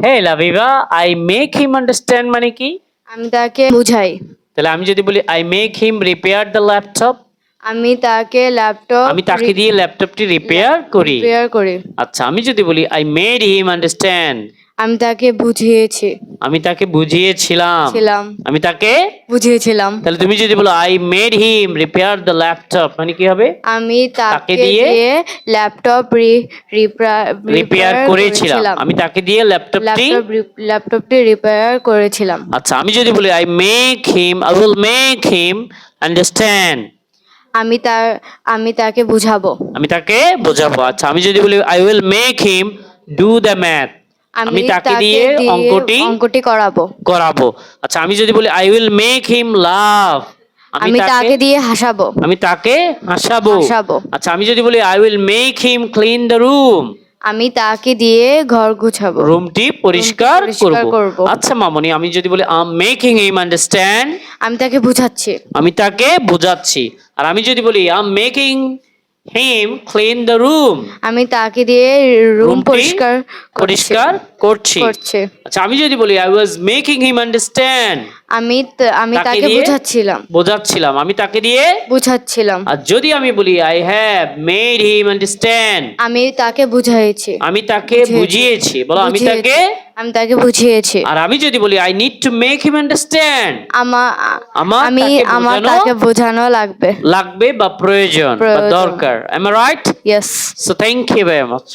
Hey Labiba, I make him understand মানে কি? আমি তাকে বুঝাই। তাহলে আমি যদি বলি I make him repair the laptop, আমি তাকে ল্যাপটপ আমি তাকে দিয়ে ল্যাপটপটি রিপেয়ার করি। রিপেয়ার করি। আচ্ছা, আমি যদি বলি আই মেড হিম আন্ডারস্ট্যান্ড, আমি তাকে বুঝিয়েছি আমি তাকে বুঝিয়েছিলাম, ছিলাম আমি তাকে। বুঝিয়েছিলাম। তাহলে তুমি যদি বলো I made him repair the laptop মানে কি হবে? আমি তাকে দিয়ে দিয়ে ল্যাপটপ রিপেয়ার করেছিলাম, আমি তাকে দিয়ে ল্যাপটপটি। ল্যাপটপটি রিপেয়ার করেছিলাম। আচ্ছা, আমি যদি বলি I make him, I will make him understand, আমি তাকে বুঝাবো। আমি তাকে বোঝাবো। আচ্ছা, আমি যদি বলি I will make him do the math, আমি তাকে দিয়ে অঙ্কটি করাবো। করাবো। আচ্ছা, আমি যদি বলি আই উইল মেক হিম লাভ, আমি তাকে দিয়ে হাসাবো। আমি তাকে হাসাবো। হাসাবো। আচ্ছা, আমি যদি বলি I will make him clean the room, আমি তাকে দিয়ে ঘর গুছাবো, রুমটি পরিষ্কার করব। আচ্ছা মামনি, আমি যদি বলি I am making him understand, আমি তাকে বুঝাচ্ছি। আমি তাকে বোঝাচ্ছি। আর আমি যদি বলি I am making him clean the room, আমি তাকে দিয়ে রুম রুমটি পরিষ্কার করছি। আচ্ছা, আমি যদি বলি I was making him understand, আমি তাকে বোঝাচ্ছিলাম, আমি তাকে দিয়ে বুঝাচ্ছিলাম। আর যদি আমি বলি I have made him understand, আমি তাকে বুঝিয়েছি, আমি তাকে বুঝিয়েছি। বলো আমি তাকে বুঝিয়েছি। আর আমি যদি বলি I need to make him understand, আমার তাকে বোঝানো লাগবে বা প্রয়োজন বা দরকার। Am I right? Yes. So thank you very much.